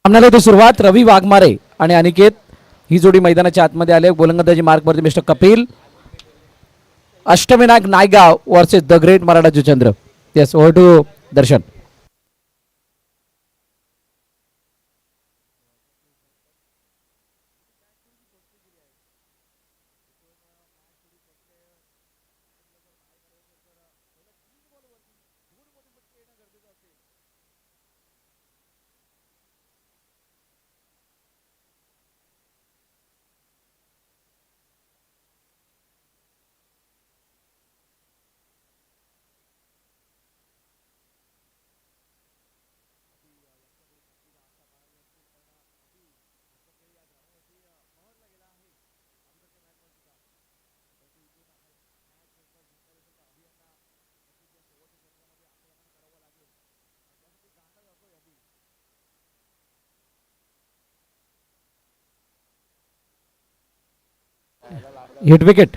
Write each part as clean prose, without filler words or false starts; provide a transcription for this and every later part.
सामन्याला इथे सुरुवात. रवी वाघमारे आणि अनिकेत ही जोडी मैदानाच्या आतमध्ये आले. गोलंदाजी मार्कवरती mister Kapil. Ashtavinayak Naigaon versus the great Maratha Juchandra. Yes, over to Darshan. Hit wicket.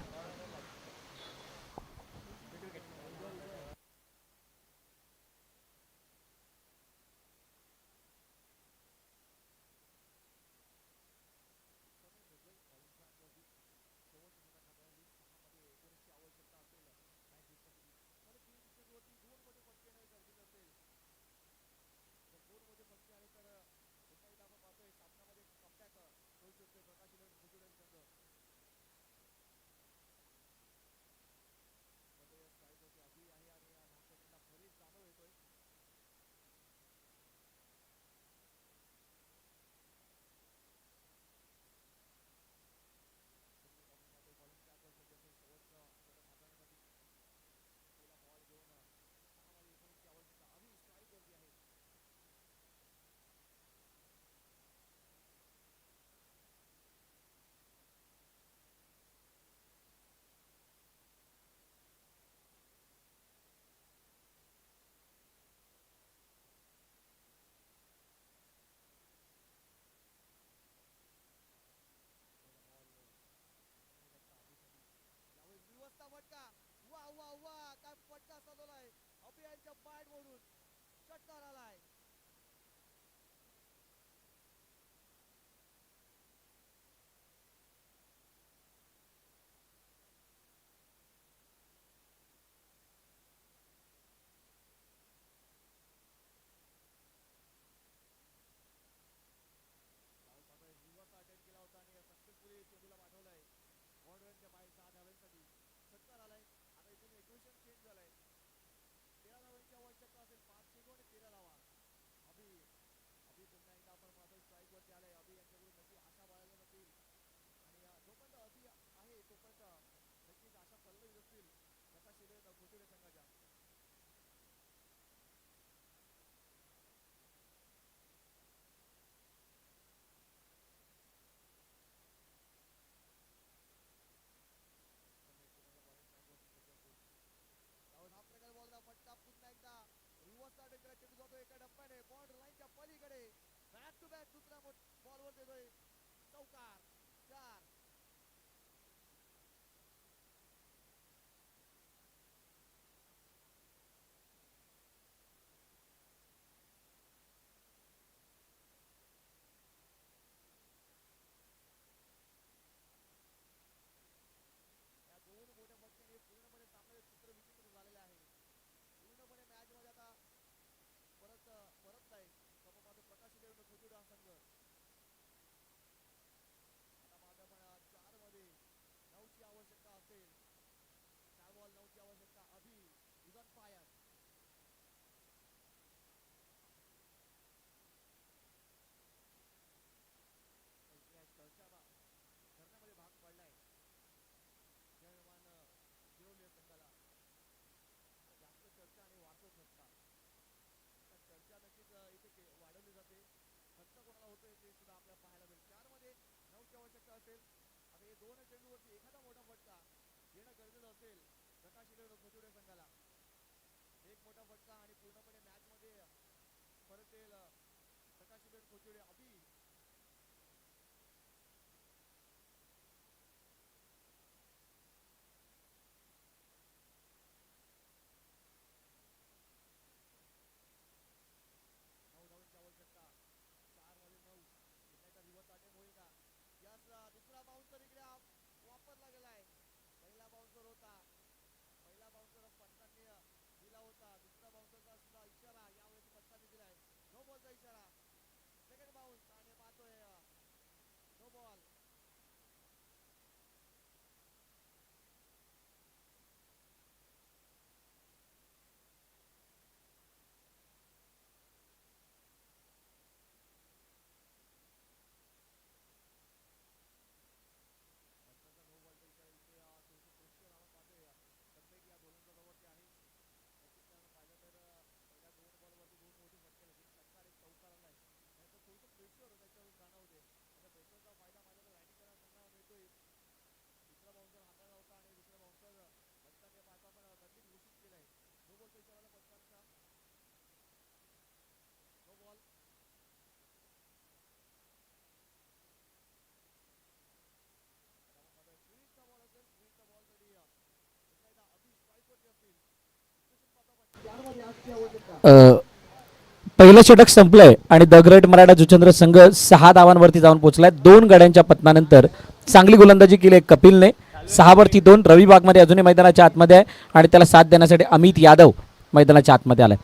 पहिलं षटक संपलंय आणि द ग्रेट मराठा जुचंद्र संघ 6 धावांवरती जाऊन पोहोचलाय. 2 गड्यांच्या पतनानंतर चांगली गोलंदाजी केली आहे कपिलने. 6 वरती 2. रवी बागमध्ये अजूनही मैदानाच्या आतमध्ये आहे आणि त्याला साथ देण्यासाठी अमित यादव मैदानाच्या आतमध्ये आलाय.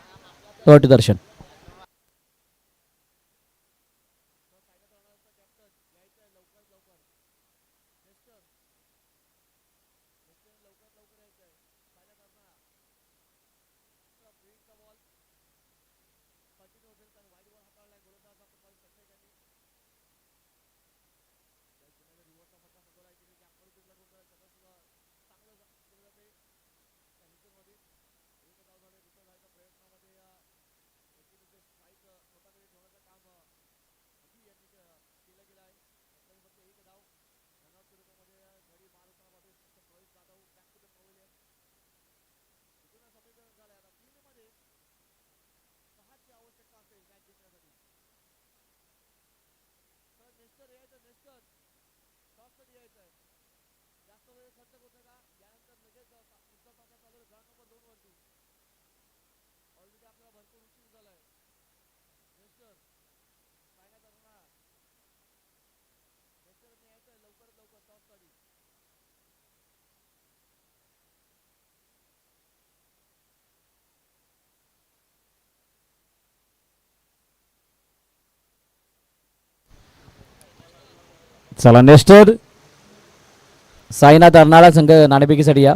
ओव्हर टू दर्शन. चला नेस्टर साईनाथ अर्नाळा संघ नाणेफेकीसाठी या.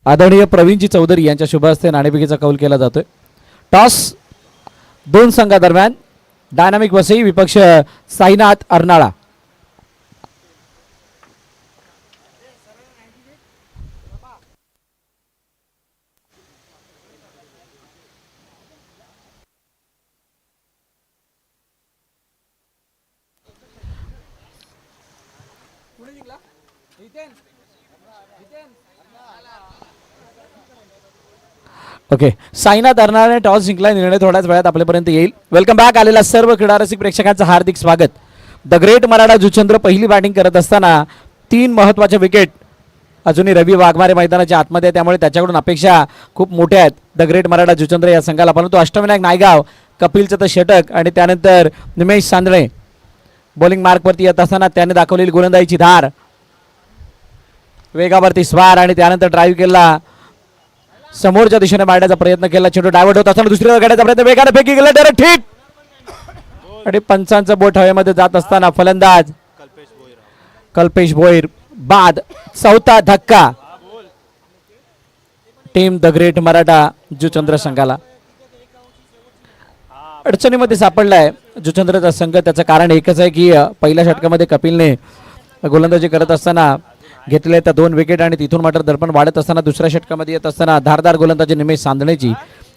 आदरणीय प्रवीणजी चौधरी यांच्या शुभ हस्ते नाणेफेकीचा कौल केला जातोय. टॉस 2 संघादरम्यान. डायनामिक वसई विपक्ष साईनाथ अर्नाळा. ओके, साईनाथ अरनाळने टॉस जिंकला. निर्णय थोड्याच वेळात आपल्यापर्यंत येईल. Welcome back. आलेला सर्व क्रीडारसिक प्रेक्षकांचं हार्दिक स्वागत. द ग्रेट मराठा जुचंद्र पहिली बॅटिंग करत असताना 3 महत्त्वाचे विकेट अजूनही रवी वाघमारे मैदानाच्या आतमध्ये आहे, त्यामुळे त्याच्याकडून अपेक्षा खूप मोठ्या आहेत द ग्रेट मराठा जुचंद्र या संघाला. परंतु अष्टविनायक नायगाव, कपिलचं तर षटक आणि त्यानंतर निमेश सांदळे बॉलिंग मार्कवरती येत असताना त्याने दाखवलेली गोलंदाजीची धार, वेगावरती स्वार आणि त्यानंतर ड्राईव्ह केला, समोरच्या दिशेने मारण्याचा प्रयत्न केला. चेंडू डायव्हर्ट होत असताना दुसरीवर काढण्याचा प्रयत्न, वेगाने फेकी गेला डायरेक्ट ठीक, आणि पंचांचं बोट हवेमध्ये जात असताना फलंदाज कल्पेश भोईर बाद. चौथा धक्का team the great Maratha Juchandra संघाला. अडचणीमध्ये सापडलाय जुचंद्रचा संघ. त्याचं कारण एकच आहे की पहिल्या षटकामध्ये कपिलने गोलंदाजी करत असताना घेतले त्या 2 विकेट आणि तिथून मात्र दर्पण वाढत असताना दुसऱ्या षटकामध्ये येत असताना धारदार गोलंदाजी निमेश सांदणेची.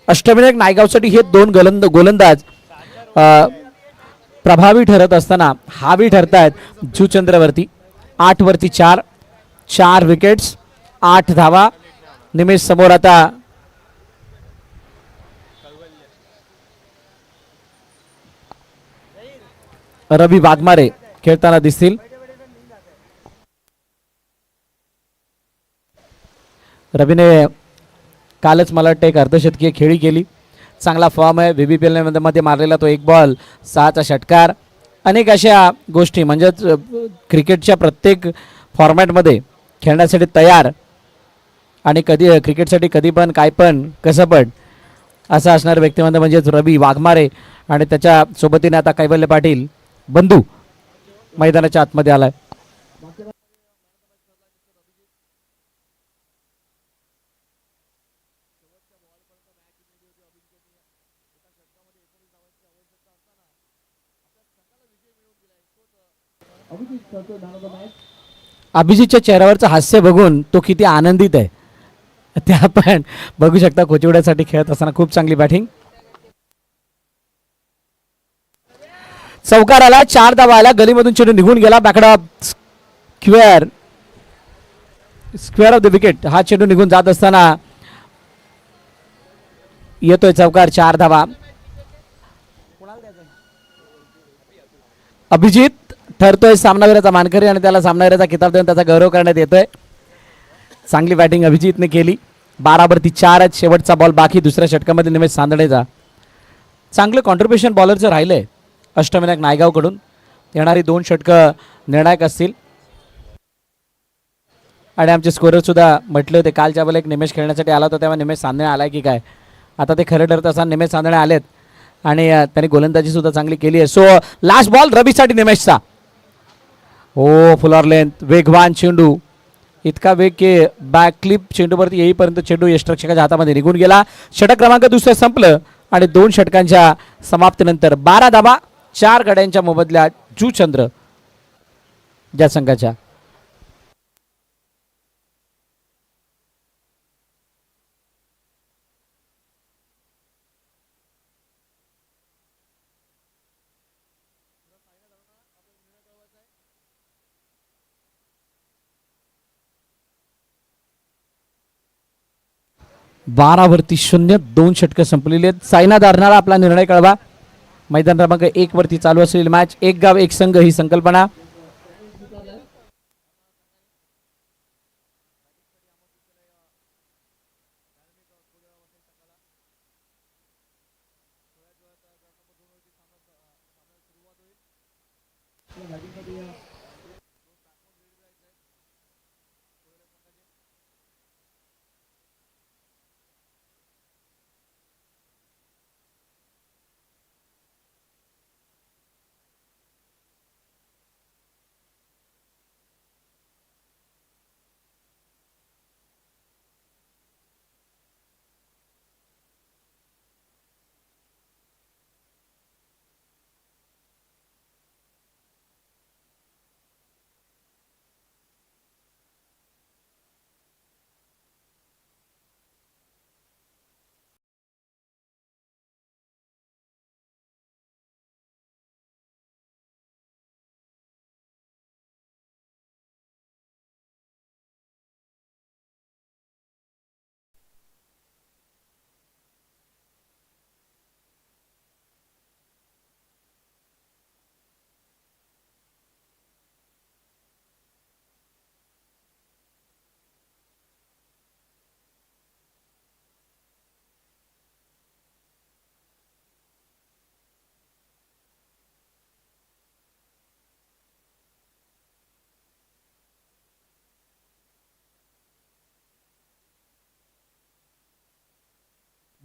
अष्टविनायक नायगावसाठी हे 2 गोलंदाज प्रभावी ठरत असताना हावी ठरतायत जुचंद्रवरती. 8 वरती 4 विकेट्स, 8 धावा. निमेश समोर आता रवी वाघमारे खेळताना दिसतील. रवीने कालच मला वाटतं एक अर्धशतकीय खेळी केली. चांगला फॉर्म आहे. VBPL मध्ये मारलेला तो 1 बॉल 6चा षटकार. अनेक अशा गोष्टी म्हणजेच क्रिकेटच्या प्रत्येक फॉर्मॅटमध्ये खेळण्यासाठी तयार आणि कधी क्रिकेटसाठी कधी पण काय पण कसं पण असं असणारं व्यक्तिमत्व म्हणजेच रवी वाघमारे. आणि त्याच्या सोबतीने आता कैवल्य पाटील बंधू मैदानाच्या आतमध्ये आलाय. अभिजितच्या चेहऱ्यावरचं हास्य बघून तो किती आनंदित आहे ते आपण बघू शकता. कोचिवड्यासाठी खेळत असताना खूप चांगली बॅटिंग. चौकार आला, 4 धावा आला. गलीमधून चेंडू निघून गेला. बॅकडा स्क्वेअर ऑफ द विकेट. हा चेंडू निघून जात असताना येतोय चौकार, 4 धावा. अभिजित ठरतोय सामनावीराचा मानकरी आणि त्याला सामनावीराचा किताब देऊन त्याचा गौरव करण्यात येतोय. चांगली बॅटिंग अभिजितने केली. 12 वरती 4 आहेत. शेवटचा बॉल बाकी दुसऱ्या षटकामध्ये निमेश सांदणेचा. चांगलं कॉन्ट्रीब्युशन बॉलरचं राहिलंय अष्टविनायक नायगावकडून. येणारी 2 षटकं निर्णायक असतील. आणि आमचे स्कोरर सुद्धा म्हटले होते कालच्या वेळेला एक निमेश खेळण्यासाठी आला होता तेव्हा निमेश सांदणे आलाय की काय. आता ते खरं ठरत असताना निमेश सांदणे आलेत आणि त्यांनी गोलंदाजी सुद्धा चांगली केली आहे. सो लास्ट बॉल रवीसाठी निमेशचा. हो, फुलर लेंथ, वेगवान चेंडू, इतका वेग की बॅक क्लिप चेंडूवरती येईपर्यंत चेंडू यष्टरक्षकाच्या हातामध्ये निघून गेला. षटक क्रमांक 2 संपलं आणि 2 षटकांच्या समाप्तीनंतर 12 धावा 4 गड्यांच्या मोबदल्यात जुचंद्र ज्या संघाच्या. बारा वरती 0, 2 षटकं संपलेली आहेत. साईनाथ अरनाळा आपला निर्णय कळवा. मैदान क्रमांक 1 वरती चालू असलेली मॅच. एक गाव एक संघ ही संकल्पना.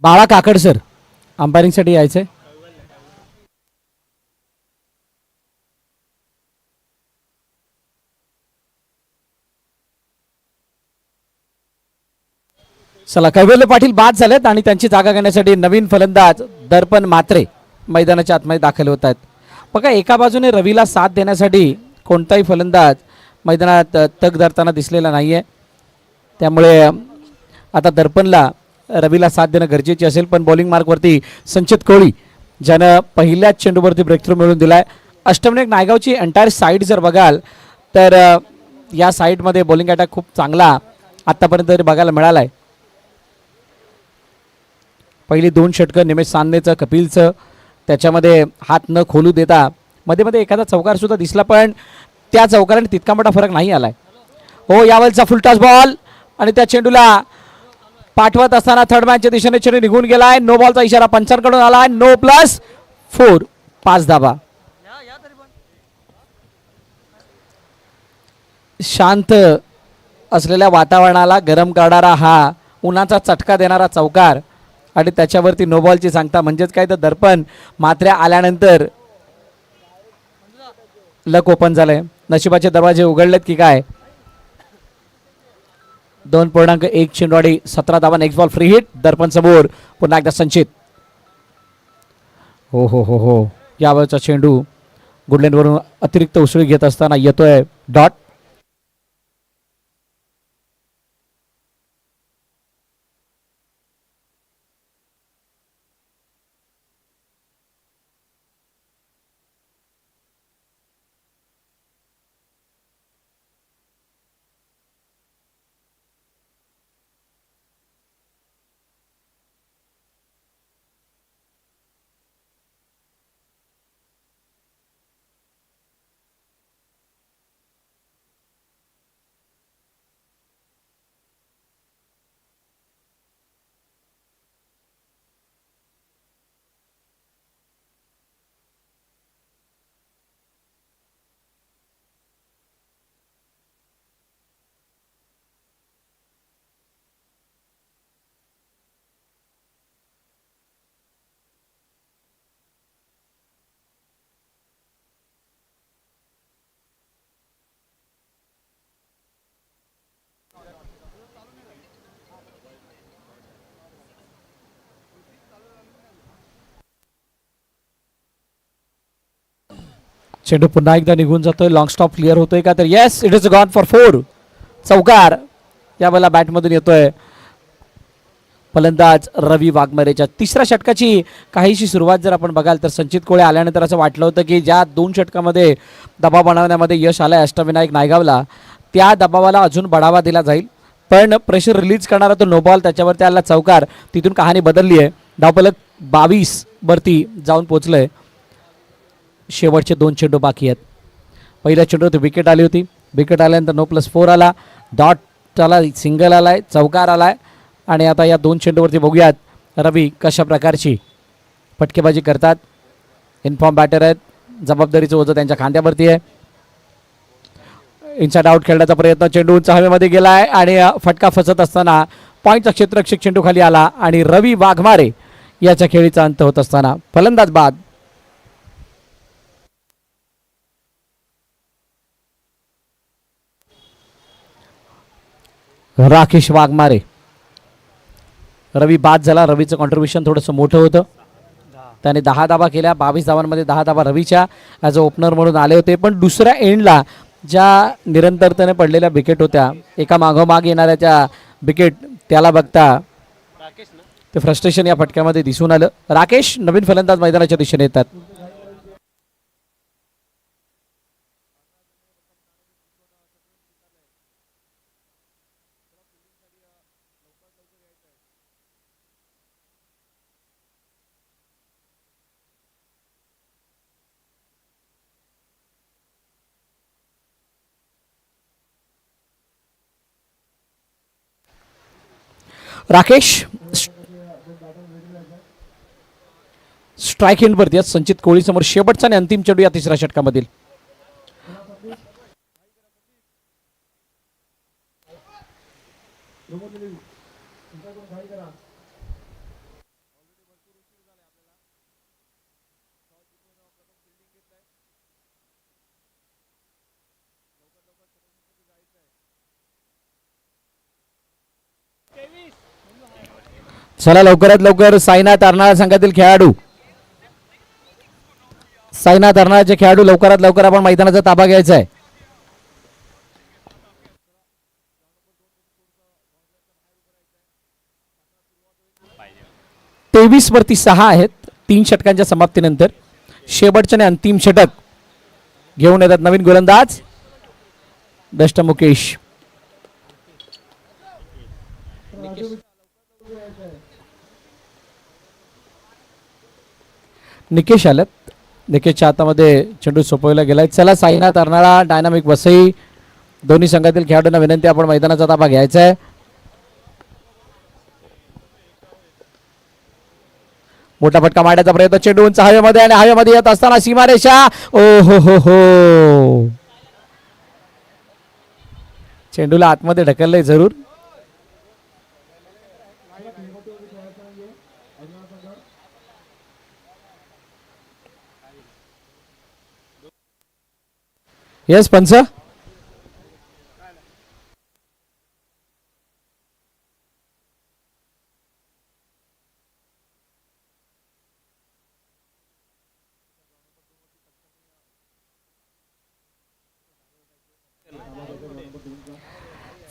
बाळा काकड सर अंपायरिंगसाठी यायचंय. चला कैवल्य पाटील बाद झालेत आणि त्यांची जागा घेण्यासाठी नवीन फलंदाज दर्पण मात्रे मैदानाच्या आतमध्ये दाखल होत आहेत. बघा एका बाजूने रवीला साथ देण्यासाठी कोणताही फलंदाज मैदानात तग धरताना दिसलेला नाहीये. त्यामुळे आता दर्पणला रवीला साथ देणं गरजेची असेल. पण बॉलिंग मार्कवरती संचित कोळी ज्यानं पहिल्याच चेंडूवरती ब्रेक थ्रू मिळवून दिलाय. अष्टविनायक नायगावची एंटायर साईड जर बघाल तर या साईडमध्ये बॉलिंग अटॅक खूप चांगला आतापर्यंत तरी बघायला मिळालाय. पहिली 2 षटकं निमेश साननेचं कपिलचं त्याच्यामध्ये हात न खोलू देता मध्ये मध्ये एखादा चौकार सुद्धा दिसला पण त्या चौकाराने तितका मोठा फरक नाही आलाय. हो यावेळचा फुलटॉस बॉल आणि त्या चेंडूला पाठवत असताना थर्ड मॅनच्या दिशेने चेंडू निघून गेलाय. नो बॉलचा इशारा पंचांकडून आलाय. नो प्लस 4 5 धाबा. शांत असलेल्या वातावरणाला गरम करणारा हा उन्हाचा चटका देणारा चौकार आणि त्याच्यावरती नो बॉलची सांगता म्हणजे काय तर दर्पण मात्र्या आल्यानंतर लक ओपन झालंय. नशिबाचे दरवाजे उघडलेत की काय. 2.1 चेंडूवाडी 17 धावा. नेक्स्ट बॉल फ्री हिट दर्पण समोर पुन्हा एकदा संचित. हो हो हो हो यावेळचा चेंडू गुडलँडवरून अतिरिक्त उसळी घेत असताना येतोय डॉट. चेंडू पुन्हा एकदा निघून जातोय. लॉंग स्टॉप क्लिअर होतोय का तर yes it is gone for 4. चौकार यावेळेला बॅटमधून येतोय. फलंदाज रवी वाघमारेच्या तिसऱ्या षटकाची काहीशी सुरुवात जर आपण बघाल तर संचित कोळे आल्यानंतर असं वाटलं होतं की ज्या 2 षटकामध्ये दबाव बनवण्यामध्ये यश आलंय अष्टविनायक नायगावला त्या दबावाला अजून बढावा दिला जाईल. पण प्रेशर रिलीज करणारा तो नो बॉल त्याच्यावर त्याला चौकार तिथून कहाणी बदलली आहे. धावफलक 22 वरती जाऊन पोहोचलंय. शेवटचे 2 चेंडू बाकी आहेत. पहिल्या चेंडूवरती विकेट आली होती. विकेट आल्यानंतर नो प्लस 4 आला. डॉट आला. सिंगल आलाय. चौकार आलाय. आणि आता या 2 चेंडूवरती बघूयात रवी कशा प्रकारची फटकेबाजी करतात. इन्फॉर्म बॅटर आहेत. जबाबदारीचं ओझं त्यांच्या खांद्यावरती आहे. इनसाइड आउट खेळण्याचा प्रयत्न. चेंडू उंच हवेमध्ये गेलाय आणि फटका फसत असताना पॉईंटचा क्षेत्ररक्षक चेंडू खाली आला आणि रवी वाघमारे याच्या खेळीचा अंत होत असताना फलंदाज बाद. राकेश वाघमारे. रवी बाद झाला. रवीचं कॉन्ट्रीब्युशन थोडंसं मोठं होतं. त्याने 10 धावा केल्या. 22 धावांमध्ये 10 धावा रवीच्या ॲज अ ओपनर म्हणून आले होते. पण दुसऱ्या एंडला ज्या निरंतरतेने पडलेल्या विकेट होत्या एका मागोमाग येणाऱ्या त्या विकेट त्याला बघता ते फ्रस्ट्रेशन या फटक्यामध्ये दिसून आलं. राकेश नवीन फलंदाज मैदानाच्या दिशेने येतात. राकेश स्ट्राईक एंडवरती संचित कोळी समोर शेवटचा आणि अंतिम चेंडू या तिसऱ्या षटकामधील. चला लवकरात लवकर साईनाथ अर्नाळा संघातील खेळाडू, साईनाथ अर्नाळाचे खेळाडू लवकरात लवकर आपण मैदानाचा ताबा घ्यायचा आहे. 23 वरती 6 आहेत. 3 षटकांच्या समाप्तीनंतर शेवटचे आणि अंतिम षटक घेऊन येतात नवीन गोलंदाज दष्ट मुकेश. निकेश आलेत. निकेशच्या हातामध्ये चेंडू सोपवला गेलाय. चला साईनाथ अर्नाळा, डायनामिक वसई दोन्ही संघातील खेळाडूंना विनंती, आपण मैदानाचा ताबा घ्यायचा आहे. मोठा फटका मारण्याचा प्रयत्न, चेंडू उंच हवेमध्ये आणि हवेमध्ये येत असताना सीमारेषा. ओ हो हो हो, चेंडूला आतमध्ये ढकललंय जरूर. येस पंच.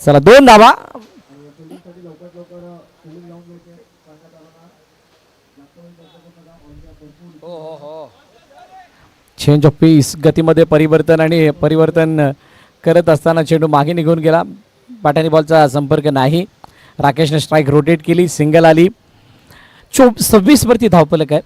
चला 2 धावा. चेंज ऑफ पीस, गतीमध्ये परिवर्तन करत असताना चेंडू मागे निघून गेला. पाटानी बॉलचा संपर्क नाही. राकेशने स्ट्राईक रोटेट केली, सिंगल आली. 26 वरती धावफलक आहे.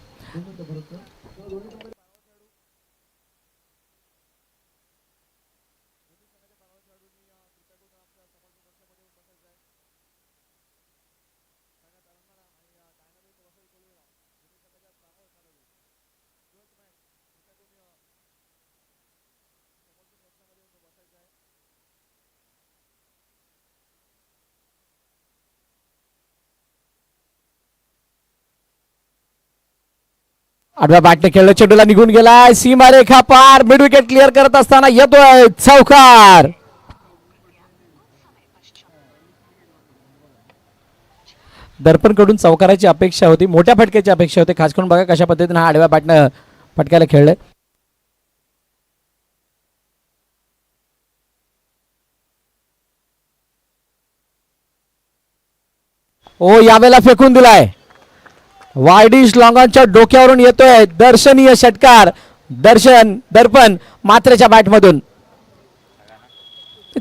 आडव्या बॅटने खेळलं, चेंडूला निघून गेलाय, सीमारेखा पार. मिड विकेट क्लिअर करत असताना येतोय चौकार. दर्पण कडून चौकाराची अपेक्षा होती, मोठ्या फटक्याची अपेक्षा होती. खास करून बघा कशा पद्धतीने हा आडव्या बॅटनं फटक्याला खेळलंय. ओ यावेळेला फेकून दिलाय. वायडिश लॉंगॉनच्या डोक्यावरून येतोय दर्शनीय षटकार. दर्पण मात्रेच्या बॅटमधून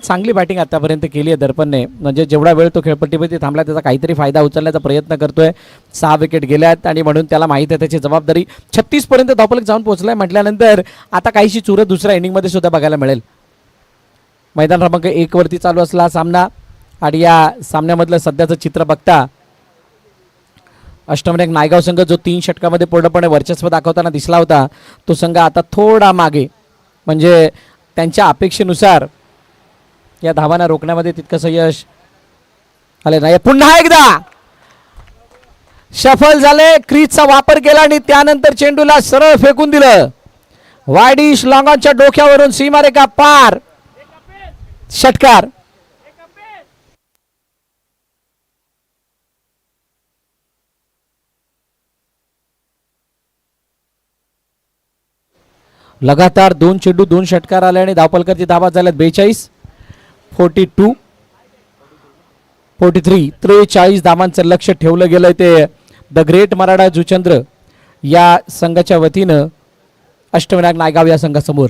चांगली बॅटिंग आतापर्यंत केली आहे दर्पणने. म्हणजे जेवढा वेळ तो खेळपट्टीवरती थांबला त्याचा काहीतरी फायदा उचलण्याचा प्रयत्न करतोय. 6 विकेट गेल्यात आणि म्हणून त्याला माहिती आहे त्याची जबाबदारी. 36 पर्यंत धावफलक जाऊन पोहोचलाय म्हटल्यानंतर आता काहीशी चुरत दुसऱ्या इनिंगमध्ये सुद्धा बघायला मिळेल. मैदान क्रमांक 1 वरती चालू असला सामना आणि या सामन्यामधलं सध्याचं चित्र बघता अष्टविनायक नायगाव संघ जो 3 षटकामध्ये पूर्णपणे वर्चस्व दाखवताना दिसला होता तो संघ आता थोडा मागे, म्हणजे त्यांच्या अपेक्षेनुसार या धावांना रोखण्यामध्ये तितकंसं यश आले नाही. पुन्हा एकदा सफल झाले, क्रीजचा वापर केला आणि त्यानंतर चेंडूला सरळ फेकून दिलं. वायडिश लॉंगॉनच्या डोक्यावरून सीमारेखा पार, षटकार. लगातार 2 चेंडू 2 षटकार आले आणि धावफलकाची धावा झाल्यात 42, 42, 43. 43 धावांचं लक्ष ठेवलं गेलंय ते द ग्रेट मराठा जुचंद्र या संघाच्या वतीनं अष्टविनायक नायगाव या संघासमोर.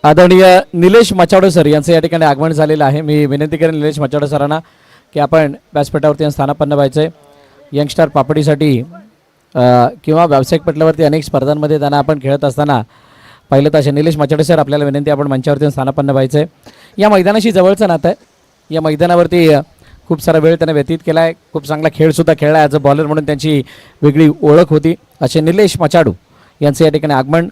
आदरणीय निलेश मचावडे सर यांचं या ठिकाणी आगमन झालेलं आहे. मी विनंती करेन निलेश मचावडे सरांना की आपण व्यासपीठावरती स्थानापन्न व्हायचं आहे. यंगस्टार पापडीसाठी किंवा व्यावसायिक पटलावरती अनेक स्पर्धांमध्ये त्यांना आपण खेळत असताना पाहिलं तर असे निलेश मचावडे सर आपल्याला विनंती आपण मंचावरती स्थानापन्न व्हायचं आहे. या मैदानाशी जवळचं नातं आहे. या मैदानावरती खूप सारा वेळ त्याने व्यतीत केला आहे. खूप चांगला खेळसुद्धा खेळला आहे. ॲज अ बॉलर म्हणून त्यांची वेगळी ओळख होती. असे निलेश मचाडू यांचं या ठिकाणी आगमन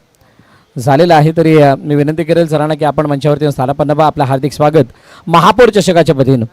झालेलं आहे. तरी मी विनंती करेल सरांना की आपण मंचावरती स्थानापन्न व्हा. आपलं हार्दिक स्वागत महापौर चषकाच्या वतीनं.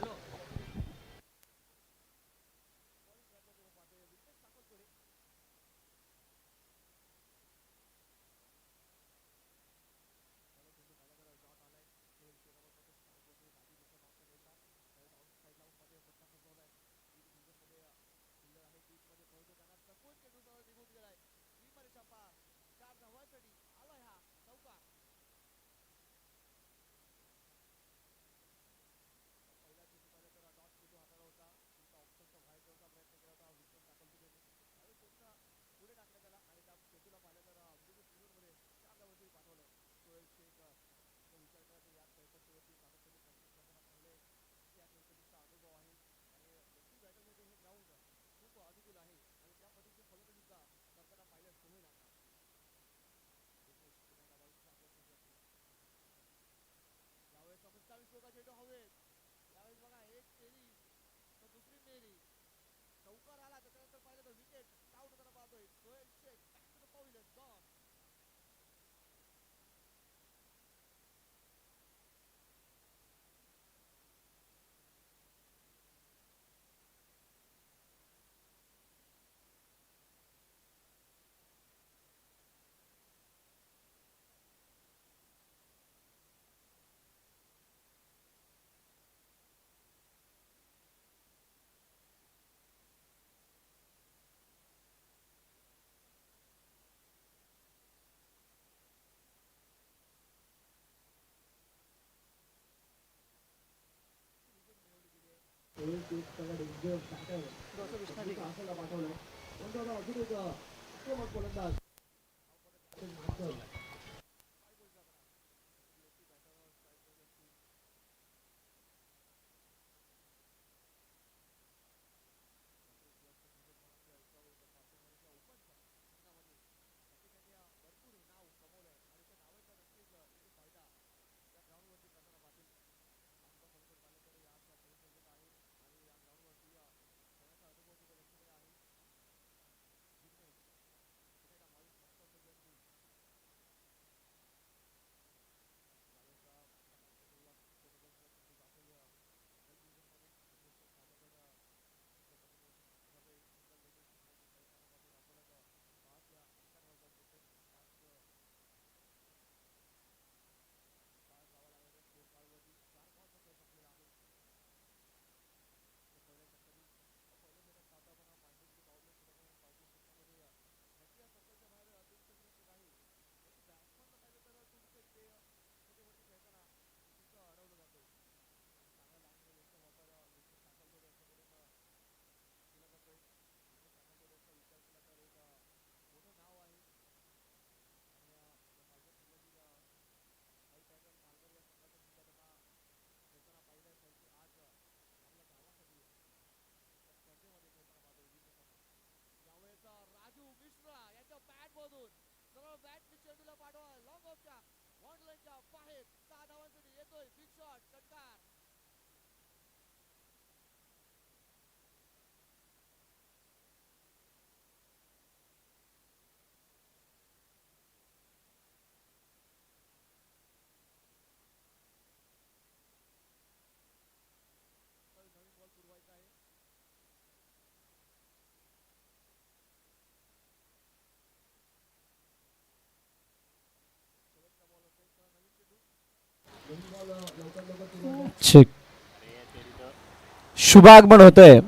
शुभ आगमन होतंय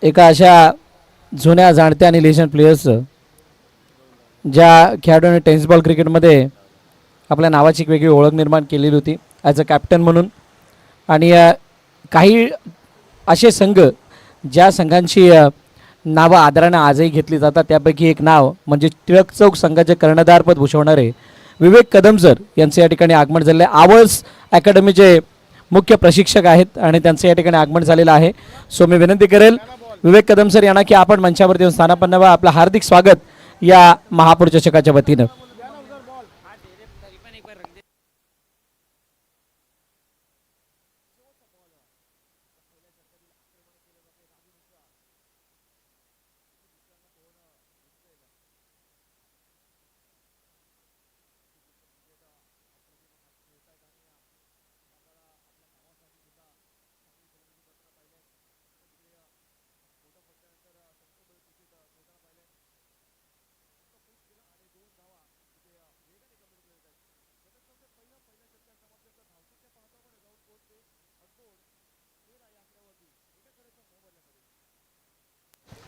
एका अशा जुन्या जाणत्या आणि लेजंड प्लेयर्सचं, ज्या खेळाडूने टेनिस बॉल क्रिकेटमध्ये आपल्या नावाची एक वेगळी ओळख निर्माण केलेली होती ॲज अ कॅप्टन म्हणून. आणि काही असे संघ ज्या संघांची नावं आदराने आजही घेतली जातात, त्यापैकी एक नाव म्हणजे टिळक चौक संघाचे कर्णधारपद भूषवणारे विवेक कदम सर यांचे या ठिकाणी आगमन झालेले आहे. आवर्स अकॅडमीचे मुख्य प्रशिक्षक आहेत आणि त्यांचं या ठिकाणी आगमन झालेलं आहे. सो मी विनंती करेल विवेक कदम सर यांना की आपण मंचावरती येऊन स्थानापन्न व्हा. आपलं हार्दिक स्वागत या महापौर चषकाच्या वतीनं.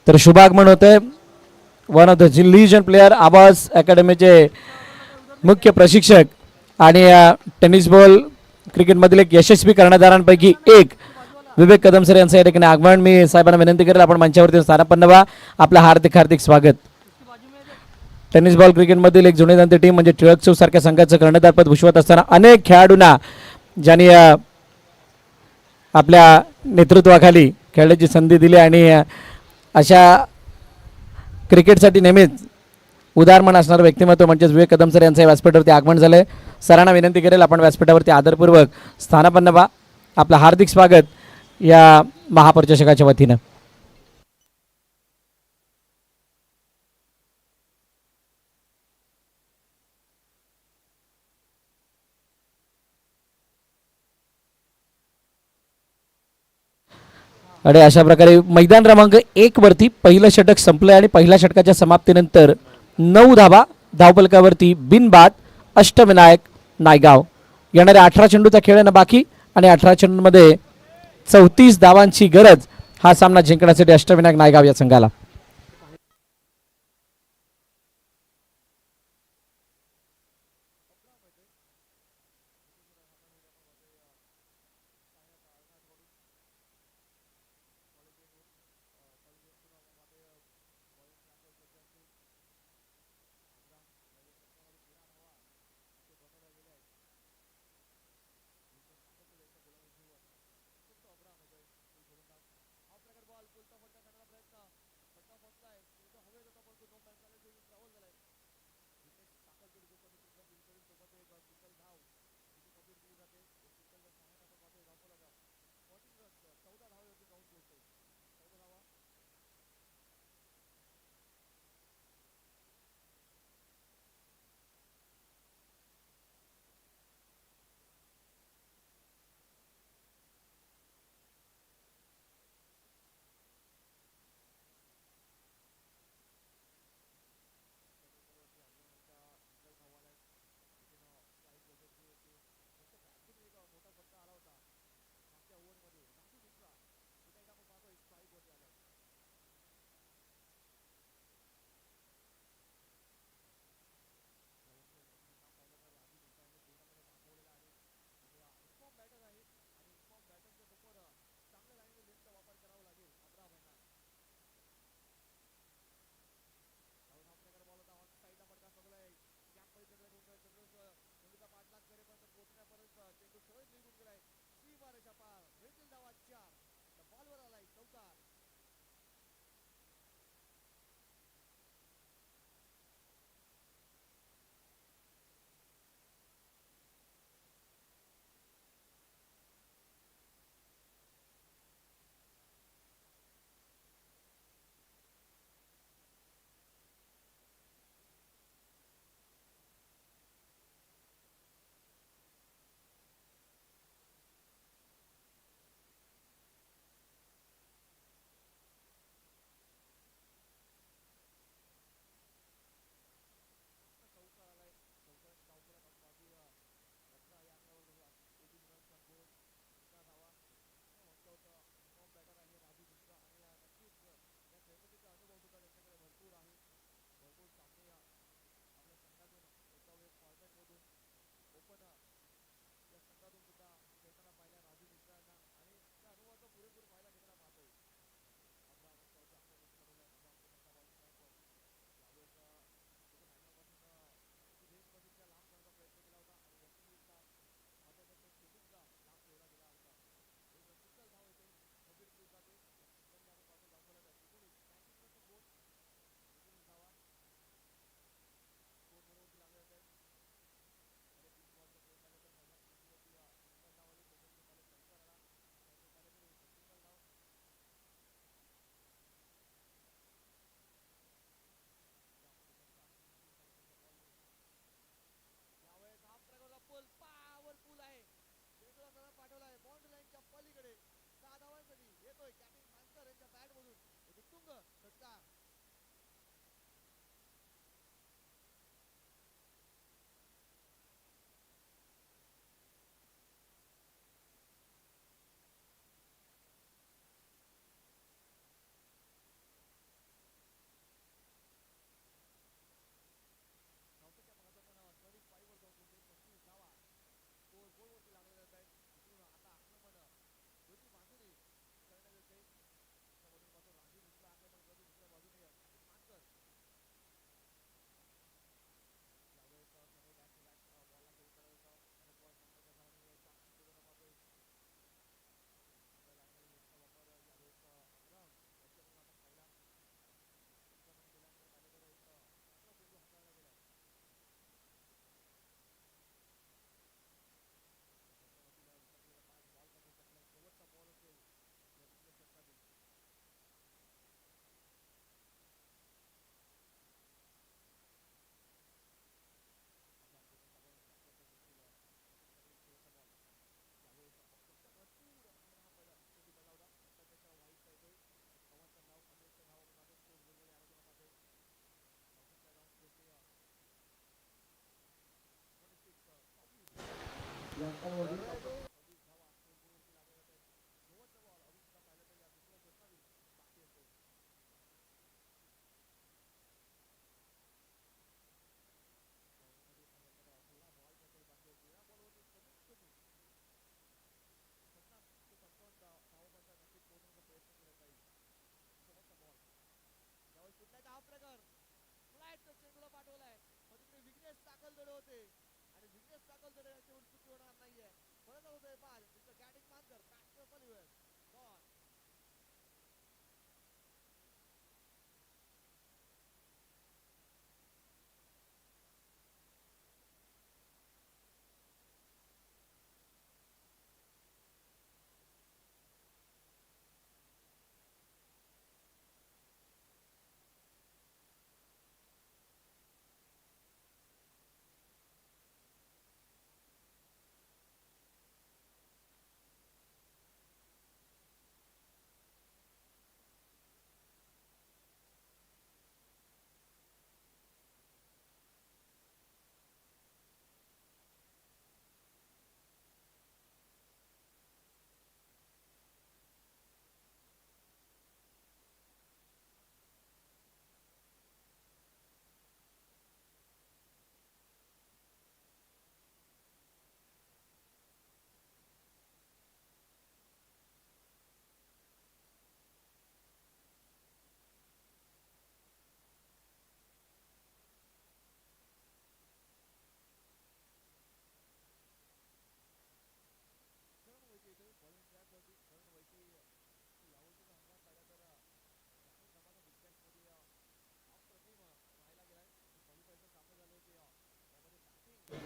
तर शुभागमन होतंय वन ऑफ द लिजन प्लेयर आवाज अकॅडमीचे मुख्य प्रशिक्षक आणि टेनिस बॉल क्रिकेटमधील एक यशस्वी कर्णधारांपैकी एक विवेक कदम सर यांचं या ठिकाणी आगमन. मी साहेबांना विनंती करेल आपण मंचावरती स्थानापन्न व्हा. आपलं हार्दिक हार्दिक स्वागत. टेनिस बॉल क्रिकेटमधील एक जुनेदांती टीम म्हणजे टिळक चौक सारख्या संघाचं कर्णधारपद भूषवत असताना अनेक खेळाडूंना ज्यांनी आपल्या नेतृत्वाखाली खेळण्याची संधी दिली आणि अशा क्रिकेटसाठी नेहमीच उदाहरण असणारं व्यक्तिमत्व म्हणजेच विवेक कदम सर यांचं व्यासपीठावरती आगमन झालं आहे. सरांना विनंती करेल आपण व्यासपीठावरती आदरपूर्वक स्थानापन्न व्हा. आपलं हार्दिक स्वागत या महापौर चषकाच्या वतीनं. आणि अशा प्रकारे मैदान क्रमांक 1 वरती पहिलं षटक संपलं आणि पहिल्या षटकाच्या समाप्तीनंतर 9 धावा धावफलकावरती बिनबाद अष्टविनायक नायगाव. येणाऱ्या 18 चेंडूचा खेळ आहे बाकी आणि 18 चेंडूमध्ये 34 धावांची गरज हा सामना जिंकण्यासाठी अष्टविनायक नायगाव या संघाला.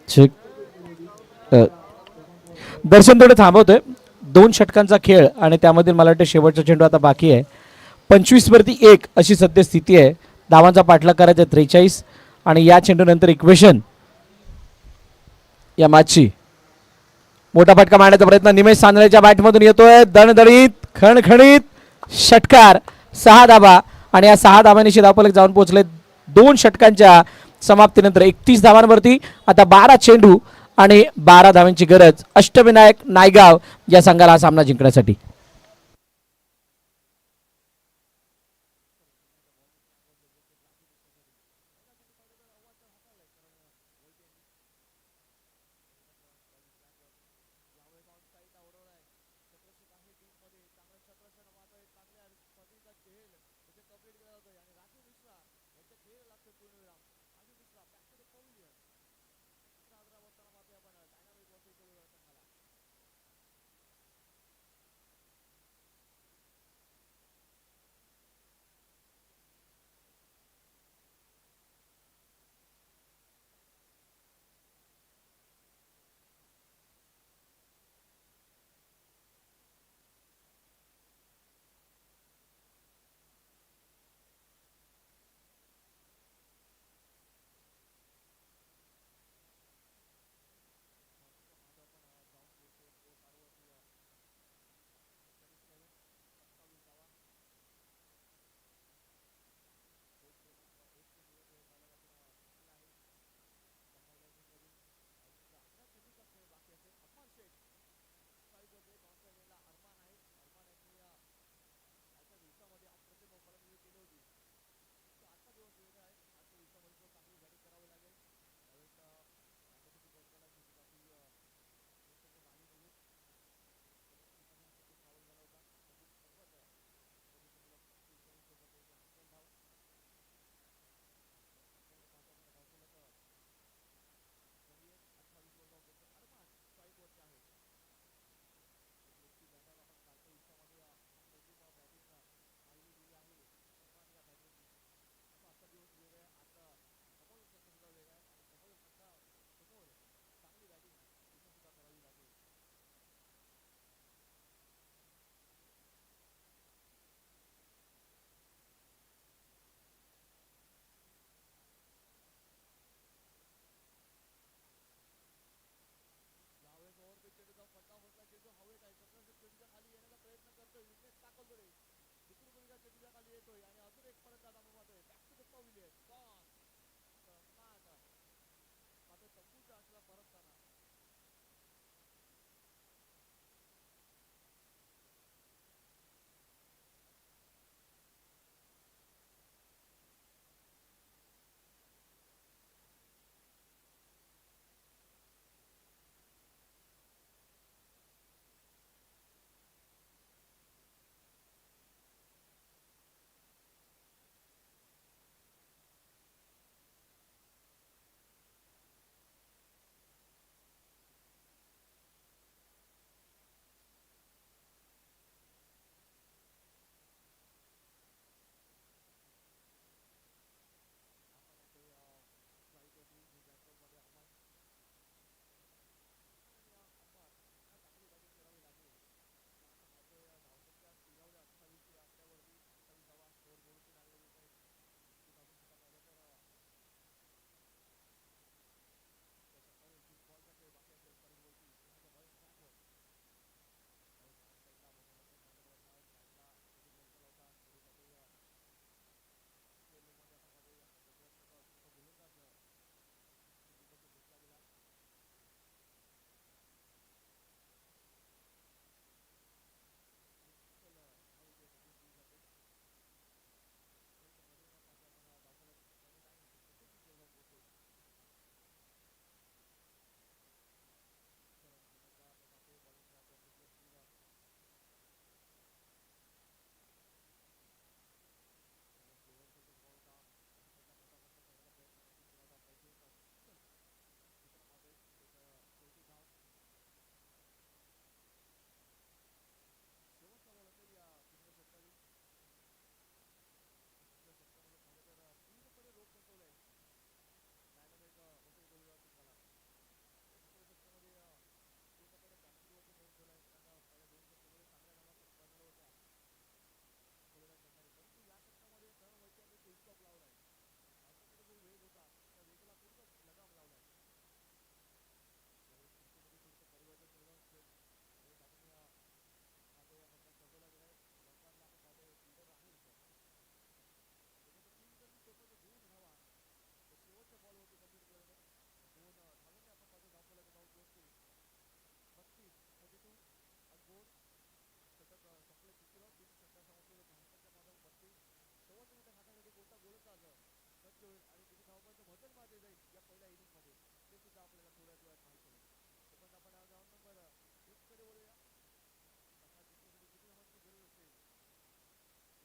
चेक. दर्शन थोडं थांबवतोय. 2 षटकांचा खेळ आणि त्यामधील मला वाटतं शेवटचा चेंडू आता बाकी आहे. 25 वरती 1 अशी सध्या स्थिती आहे. धावांचा पाठलाग करायचा 43 आणि या चेंडूनंतर इक्वेशन या मॅचची मोठा फटका मारण्याचा प्रयत्न निमेश सांदळेच्या बॅटमधून येतोय. दणदणीत खणखणीत षटकार 6 धाबा आणि या 6 धाब्यानिशी धावफलक जाऊन पोहोचले. 2 षटकांच्या समाप्तीनंतर 31 धावांवरती आता 12 चेंडू आणि 12 धावांची गरज अष्टविनायक नायगाव या संघाला हा सामना जिंकण्यासाठी.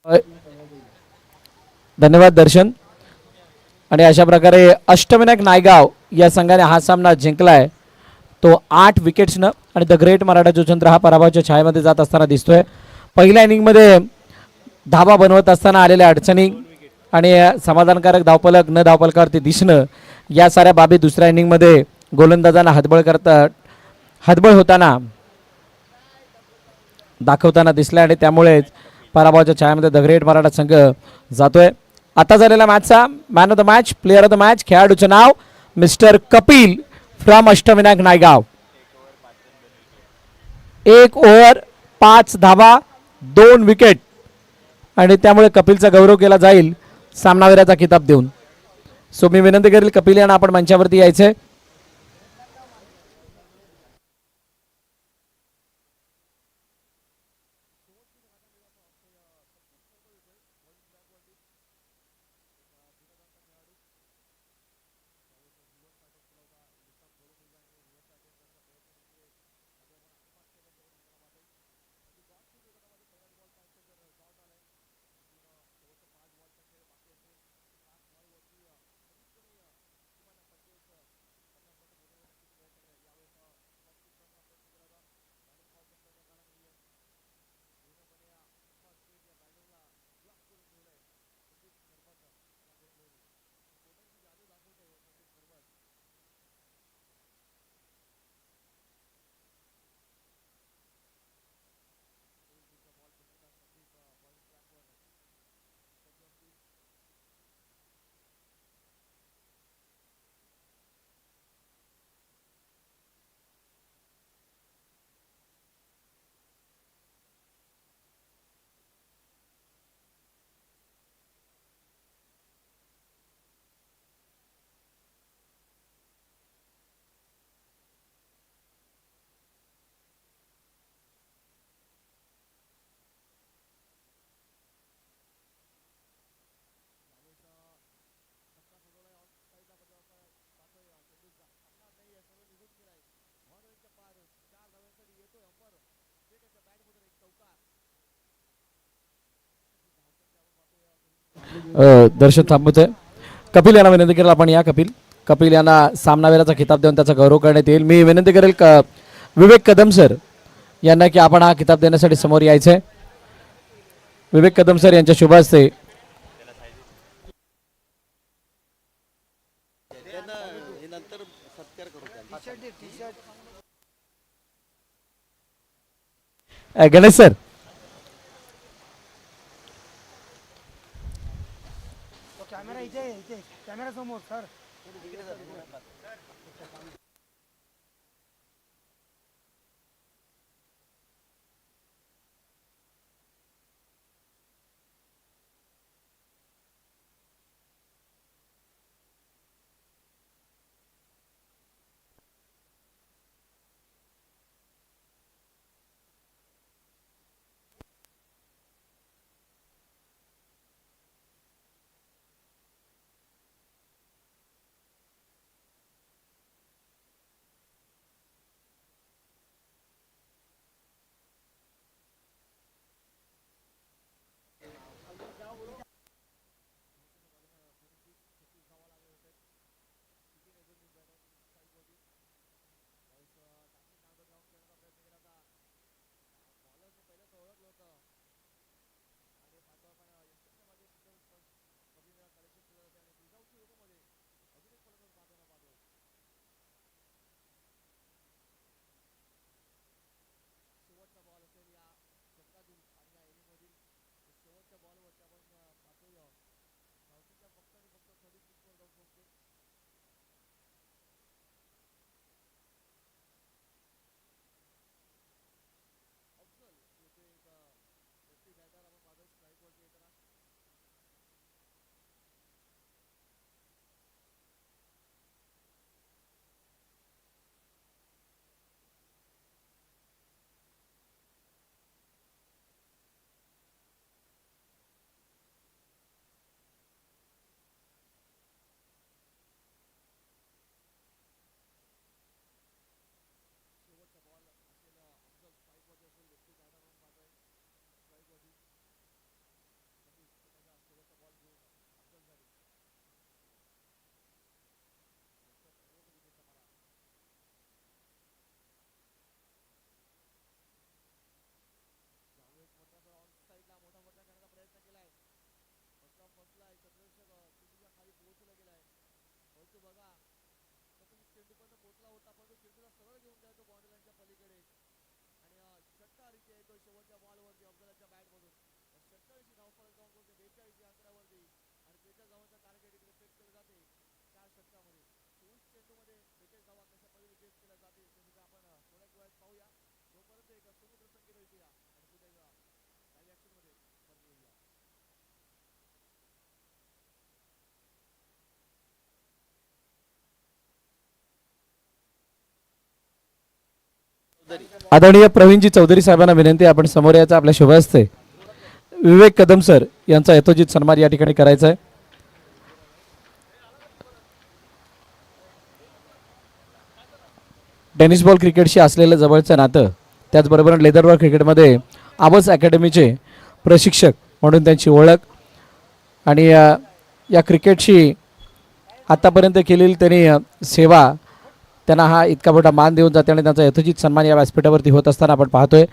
अ, धन्यवाद दर्शन. आणि अशा प्रकारे अष्टविनायक नायगाव या संघाने हा सामना जिंकलाय तो 8 विकेट्सनं. आणि द ग्रेट मराठा जुचंद्र हा पराभवाच्या छायेमध्ये जात असताना दिसतोय. पहिल्या इनिंगमध्ये धाबा बनवत असताना आलेल्या अडचणी आणि समाधानकारक धावफलक न धावफलकावरती दिसणं या साऱ्या बाबी दुसऱ्या इनिंगमध्ये गोलंदाजांना हतबल होताना दाखवताना दिसल्या आणि त्यामुळेच पराभवाच्या छायामध्ये द ग्रेट मराठा संघ जातोय. आता झालेल्या मॅचचा man of the match, player of the match खेळाडूचं नाव mister Kapil from Ashtavinayak Naigaon. 1 over 5 धावा 2 विकेट आणि त्यामुळे कपिलचा गौरव केला जाईल सामनावीराचा किताब देऊन. सो मी विनंती करेल कपिल यांना आपण मंचावरती यायचंय. दर्शन थांबवतोय. कपिल यांना विनंती करेल आपण या. कपिल यांना सामनावीराचा खिताब देऊन त्याचा गौरव करण्यात येईल. मी विनंती करेल विवेक कदम सर यांना की आपण हा खिताब देण्यासाठी समोर यायचं आहे. विवेक कदम सर यांच्या शुभ हस्ते गणेश सर कॅमेरा इथे कॅमेरा समोर सर. आदरणीय प्रवीणजी चौधरी साहेबांना विनंती आपण समोर यायचं आपल्या शुभ हस्ते. विवेक कदम सर यांचा यथोचित सन्मान या ठिकाणी करायचा आहे. टेनिस बॉल क्रिकेटशी असलेलं जवळचं नातं, त्याचबरोबर लेदर बॉल क्रिकेटमध्ये आबस अकॅडमीचे प्रशिक्षक म्हणून त्यांची ओळख आणि या क्रिकेटशी आतापर्यंत केलेली त्यांनी सेवा, त्यांना हा इतका मोठा मान देऊन जाते आणि त्यांचा यथोचित सन्मान या व्यासपीठावरती होत असताना आपण पाहतोय.